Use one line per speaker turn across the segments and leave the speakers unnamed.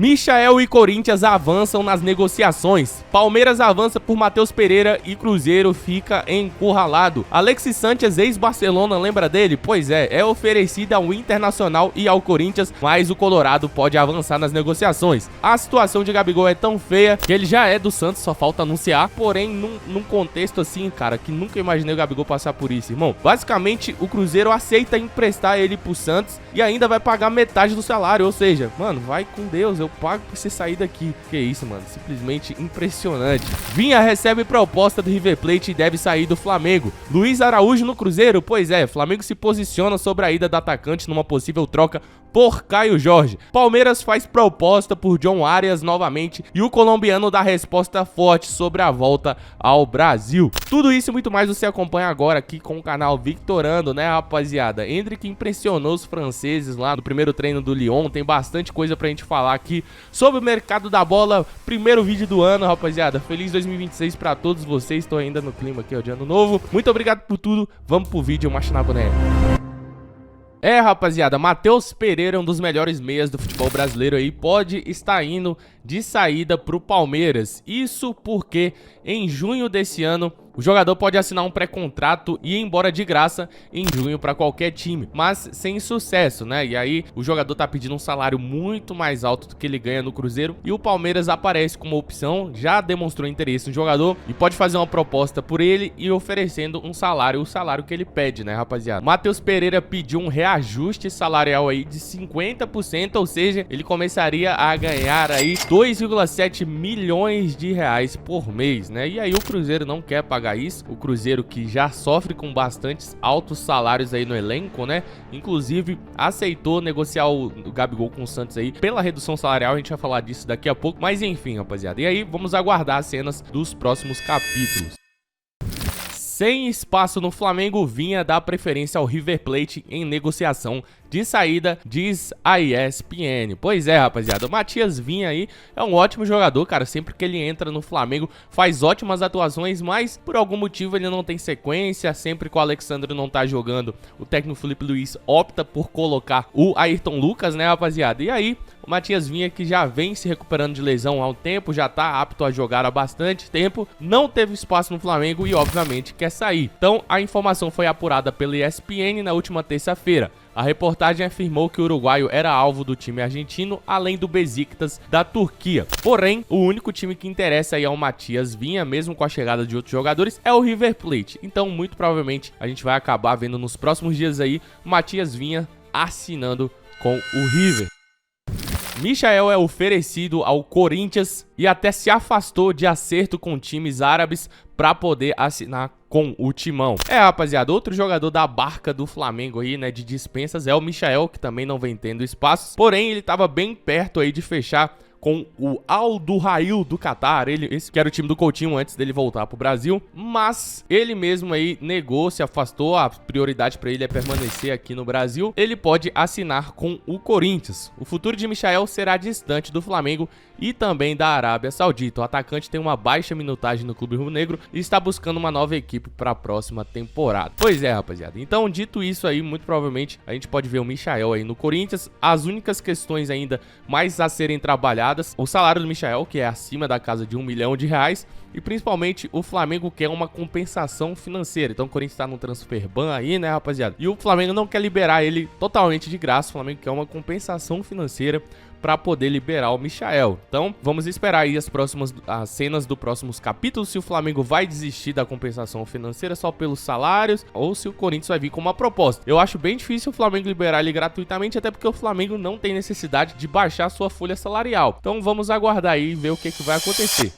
Michael e Corinthians avançam nas negociações. Palmeiras avança por Matheus Pereira e Cruzeiro fica encurralado. Alexis Sanchez, ex-Barcelona, lembra dele? Pois é oferecido ao Internacional e ao Corinthians, mas o Colorado pode avançar nas negociações. A situação de Gabigol é tão feia que ele já é do Santos, só falta anunciar, porém num contexto assim, cara, que nunca imaginei o Gabigol passar por isso, irmão. Basicamente, o Cruzeiro aceita emprestar ele pro Santos e ainda vai pagar metade do salário, ou seja, mano, vai com Deus, eu pago pra você sair daqui. Que isso, mano, simplesmente impressionante. Vinha recebe proposta do River Plate e deve sair do Flamengo. Luiz Araújo no Cruzeiro? Pois é, Flamengo se posiciona sobre a ida do atacante numa possível troca por Caio Jorge. Palmeiras faz proposta por John Arias novamente e o colombiano dá resposta forte sobre a volta ao Brasil. Tudo isso e muito mais você acompanha agora aqui com o canal Victorando, né, rapaziada? Endrick impressionou os franceses lá no primeiro treino do Lyon, tem bastante coisa pra gente falar aqui sobre o mercado da bola. Primeiro vídeo do ano, rapaziada. Feliz 2026 pra todos vocês. Tô ainda no clima aqui, ó, de ano novo. Muito obrigado por tudo. Vamos pro vídeo, marcha na boneca. Rapaziada, Matheus Pereira, um dos melhores meias do futebol brasileiro aí, pode estar indo de saída pro Palmeiras. Isso porque em junho desse ano o jogador pode assinar um pré-contrato e ir embora de graça em junho para qualquer time, mas sem sucesso, né? E aí o jogador tá pedindo um salário muito mais alto do que ele ganha no Cruzeiro e o Palmeiras aparece como opção, já demonstrou interesse no jogador e pode fazer uma proposta por ele e oferecendo um salário, o salário que ele pede, né, rapaziada? Matheus Pereira pediu um reajuste salarial aí de 50%, ou seja, ele começaria a ganhar aí 2,7 milhões de reais por mês, né? E aí o Cruzeiro não quer pagar isso, o Cruzeiro que já sofre com bastantes altos salários aí no elenco, né? Inclusive aceitou negociar o Gabigol com o Santos aí pela redução salarial, a gente vai falar disso daqui a pouco, mas enfim, rapaziada, e aí vamos aguardar as cenas dos próximos capítulos. Sem espaço no Flamengo, Vinha dá preferência ao River Plate em negociação de saída, diz a ESPN. Pois é, rapaziada, o Matias Vinha aí é um ótimo jogador, cara. Sempre que ele entra no Flamengo, faz ótimas atuações, mas por algum motivo ele não tem sequência. Sempre que o Alexandre não tá jogando, o técnico Felipe Luiz opta por colocar o Ayrton Lucas, né, rapaziada? E aí, o Matias Vinha, que já vem se recuperando de lesão há um tempo, já tá apto a jogar há bastante tempo, não teve espaço no Flamengo e obviamente quer sair. Então a informação foi apurada pela ESPN na última terça-feira. A reportagem afirmou que o uruguaio era alvo do time argentino, além do Besiktas da Turquia. Porém, o único time que interessa aí ao Matias Vinha, mesmo com a chegada de outros jogadores, é o River Plate. Então, muito provavelmente, a gente vai acabar vendo nos próximos dias aí o Matias Vinha assinando com o River. Michael é oferecido ao Corinthians e até se afastou de acerto com times árabes para poder assinar com o Timão. Rapaziada, outro jogador da barca do Flamengo aí, né, de dispensas é o Michael, que também não vem tendo espaço, porém ele estava bem perto aí de fechar com o Al Duhail do Catar, esse que era o time do Coutinho antes dele voltar pro Brasil, mas ele mesmo aí negou, se afastou, a prioridade para ele é permanecer aqui no Brasil. Ele pode assinar com o Corinthians. O futuro de Michael será distante do Flamengo e também da Arábia Saudita. O atacante tem uma baixa minutagem no clube rubro-negro e está buscando uma nova equipe para a próxima temporada. Pois é, rapaziada. Então, dito isso aí, muito provavelmente a gente pode ver o Michael aí no Corinthians. As únicas questões ainda mais a serem trabalhadas, o salário do Michael, que é acima da casa de R$1 milhão, e principalmente o Flamengo quer uma compensação financeira. Então o Corinthians tá no transfer ban aí, né, rapaziada? E o Flamengo não quer liberar ele totalmente de graça, o Flamengo quer uma compensação financeira para poder liberar o Michael. Então vamos esperar aí as cenas dos próximos capítulos, se o Flamengo vai desistir da compensação financeira só pelos salários ou se o Corinthians vai vir com uma proposta. Eu acho bem difícil o Flamengo liberar ele gratuitamente, até porque o Flamengo não tem necessidade de baixar sua folha salarial. Então vamos aguardar aí e ver o que vai acontecer.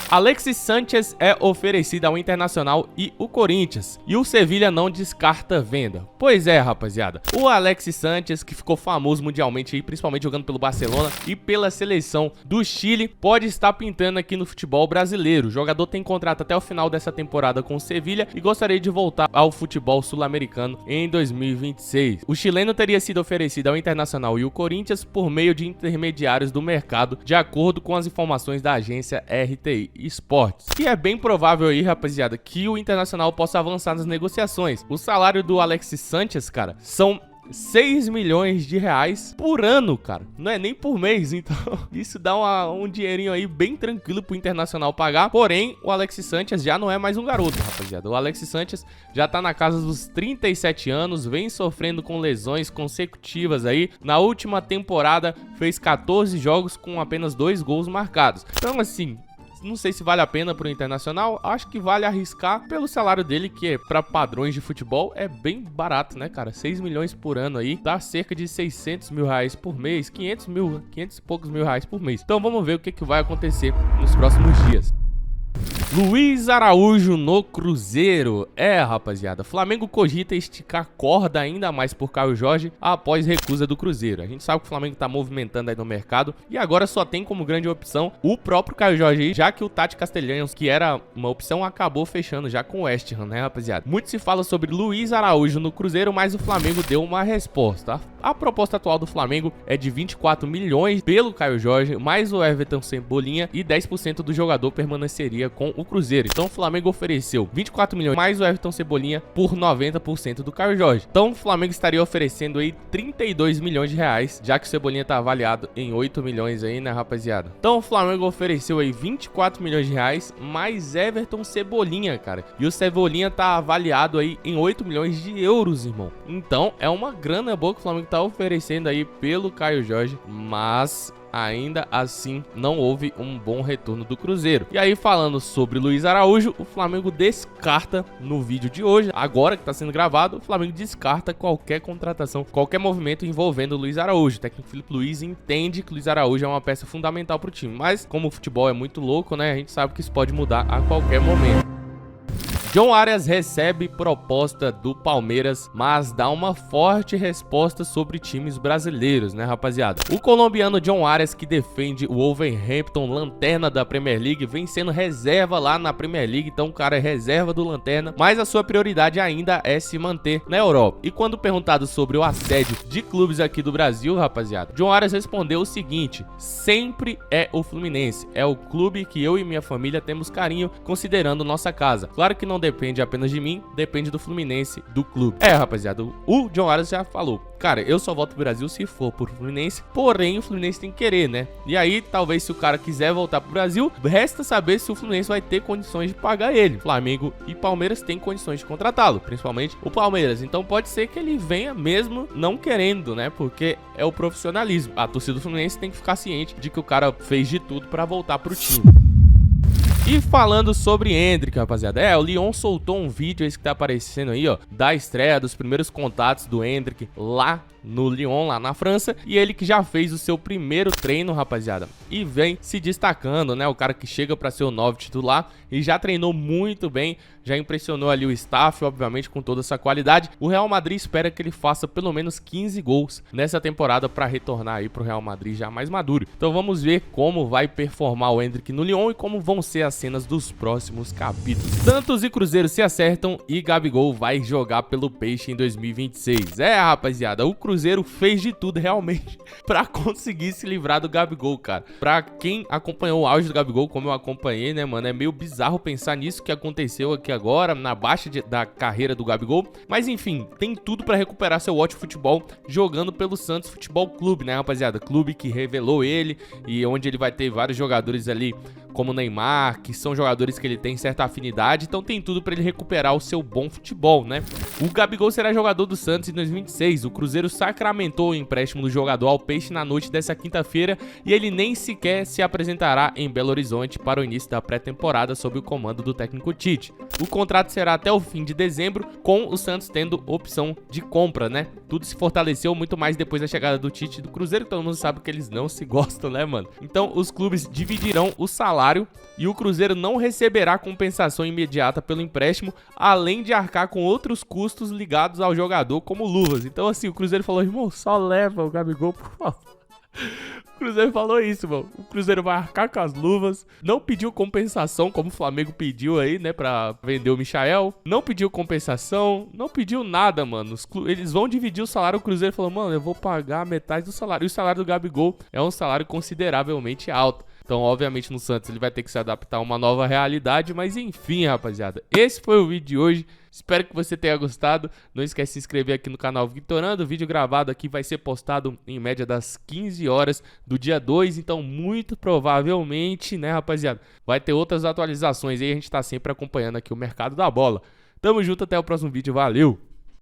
Alexis Sanchez é oferecido ao Internacional e o Corinthians, e o Sevilha não descarta venda. Pois é, rapaziada, o Alexis Sanchez, que ficou famoso mundialmente aí, principalmente jogando pelo Barcelona e pela seleção do Chile, pode estar pintando aqui no futebol brasileiro. O jogador tem contrato até o final dessa temporada com o Sevilha e gostaria de voltar ao futebol sul-americano em 2026. O chileno teria sido oferecido ao Internacional e o Corinthians por meio de intermediários do mercado, de acordo com as informações da agência RTI Esportes. E é bem provável aí, rapaziada, que o Internacional possa avançar nas negociações. O salário do Alexis Sanchez, cara, são 6 milhões de reais por ano, cara. Não é nem por mês, então isso dá um dinheirinho aí bem tranquilo pro Internacional pagar. Porém, o Alexis Sanchez já não é mais um garoto, rapaziada. O Alexis Sanchez já tá na casa dos 37 anos, vem sofrendo com lesões consecutivas aí. Na última temporada fez 14 jogos com apenas 2 gols marcados. Então, assim, não sei se vale a pena pro Internacional, acho que vale arriscar pelo salário dele, que pra padrões de futebol é bem barato, né, cara? 6 milhões por ano aí, dá cerca de 600 mil reais por mês, 500 e poucos mil reais por mês. Então vamos ver o que vai acontecer nos próximos dias. Luiz Araújo no Cruzeiro. Rapaziada, Flamengo cogita esticar corda ainda mais por Caio Jorge após recusa do Cruzeiro. A gente sabe que o Flamengo tá movimentando aí no mercado e agora só tem como grande opção o próprio Caio Jorge aí, já que o Tati Castellanos, que era uma opção, acabou fechando já com o West Ham, né, rapaziada? Muito se fala sobre Luiz Araújo no Cruzeiro, mas o Flamengo deu uma resposta. A proposta atual do Flamengo é de 24 milhões pelo Caio Jorge, mais o Everton Cebolinha, e 10% do jogador permaneceria com o Cruzeiro. Então o Flamengo ofereceu 24 milhões mais o Everton Cebolinha por 90% do Caio Jorge. Então o Flamengo estaria oferecendo aí 32 milhões de reais, já que o Cebolinha tá avaliado em 8 milhões aí, né, rapaziada? Então o Flamengo ofereceu aí 24 milhões de reais mais Everton Cebolinha, cara. E o Cebolinha tá avaliado aí em 8 milhões de euros, irmão. Então é uma grana boa que o Flamengo tá oferecendo aí pelo Caio Jorge, mas ainda assim não houve um bom retorno do Cruzeiro. E aí, falando sobre Luiz Araújo, o Flamengo descarta no vídeo de hoje, agora que tá sendo gravado, o Flamengo descarta qualquer contratação, qualquer movimento envolvendo o Luiz Araújo. O técnico Felipe Luiz entende que o Luiz Araújo é uma peça fundamental pro time, mas como o futebol é muito louco, né, a gente sabe que isso pode mudar a qualquer momento. John Arias recebe proposta do Palmeiras, mas dá uma forte resposta sobre times brasileiros, né, rapaziada? O colombiano John Arias, que defende o Wolverhampton, lanterna da Premier League, vem sendo reserva lá na Premier League, então o cara é reserva do lanterna, mas a sua prioridade ainda é se manter na Europa. E quando perguntado sobre o assédio de clubes aqui do Brasil, rapaziada, John Arias respondeu o seguinte: sempre é o Fluminense, é o clube que eu e minha família temos carinho, considerando nossa casa. Claro que não depende apenas de mim, depende do Fluminense, do clube. Rapaziada, o John Arias já falou: cara, eu só volto pro Brasil se for pro Fluminense, porém o Fluminense tem que querer, né? E aí, talvez se o cara quiser voltar pro Brasil, resta saber se o Fluminense vai ter condições de pagar ele. Flamengo e Palmeiras têm condições de contratá-lo, principalmente o Palmeiras. Então pode ser que ele venha mesmo não querendo, né? Porque é o profissionalismo. A torcida do Fluminense tem que ficar ciente de que o cara fez de tudo pra voltar pro time. E falando sobre Endrick, rapaziada, o Lyon soltou um vídeo, esse que tá aparecendo aí, ó, da estreia, dos primeiros contatos do Endrick lá no Lyon, lá na França, e ele que já fez o seu primeiro treino, rapaziada, e vem se destacando, né, o cara que chega pra ser o 9 titular e já treinou muito bem, já impressionou ali o staff, obviamente, com toda essa qualidade. O Real Madrid espera que ele faça pelo menos 15 gols nessa temporada pra retornar aí pro Real Madrid já mais maduro. Então vamos ver como vai performar o Endrick no Lyon e como vão ser as cenas dos próximos capítulos. Santos e Cruzeiro se acertam e Gabigol vai jogar pelo Peixe em 2026. Rapaziada, o Cruzeiro fez de tudo realmente pra conseguir se livrar do Gabigol, cara. Pra quem acompanhou o auge do Gabigol, como eu acompanhei, né, mano, é meio bizarro pensar nisso que aconteceu aqui agora, na baixa da carreira do Gabigol. Mas enfim, tem tudo pra recuperar seu ótimo futebol jogando pelo Santos Futebol Clube, né, rapaziada? Clube que revelou ele e onde ele vai ter vários jogadores ali como Neymar, que são jogadores que ele tem certa afinidade, então tem tudo pra ele recuperar o seu bom futebol, né? O Gabigol será jogador do Santos em 2026, o Cruzeiro sacramentou o empréstimo do jogador ao Peixe na noite dessa quinta-feira e ele nem sequer se apresentará em Belo Horizonte para o início da pré-temporada sob o comando do técnico Tite. O contrato será até o fim de dezembro, com o Santos tendo opção de compra, né? Tudo se fortaleceu muito mais depois da chegada do Tite e do Cruzeiro, todo mundo sabe que eles não se gostam, né, mano? Então os clubes dividirão o salário e o Cruzeiro não receberá compensação imediata pelo empréstimo, além de arcar com outros custos ligados ao jogador, como luvas. Então assim, o Cruzeiro falou: irmão, só leva o Gabigol, por favor. O Cruzeiro falou isso, mano. O Cruzeiro vai arcar com as luvas. Não pediu compensação, como o Flamengo pediu aí, né, pra vender o Michael. Não pediu compensação, não pediu nada, mano. Eles vão dividir o salário. O Cruzeiro falou: mano, eu vou pagar metade do salário. E o salário do Gabigol é um salário consideravelmente alto. Então, obviamente, no Santos ele vai ter que se adaptar a uma nova realidade, mas enfim, rapaziada, esse foi o vídeo de hoje. Espero que você tenha gostado. Não esquece de se inscrever aqui no canal Vitorando. O vídeo gravado aqui vai ser postado em média das 15 horas do dia 2, então muito provavelmente, né, rapaziada, vai ter outras atualizações aí, a gente tá sempre acompanhando aqui o mercado da bola. Tamo junto, até o próximo vídeo, valeu!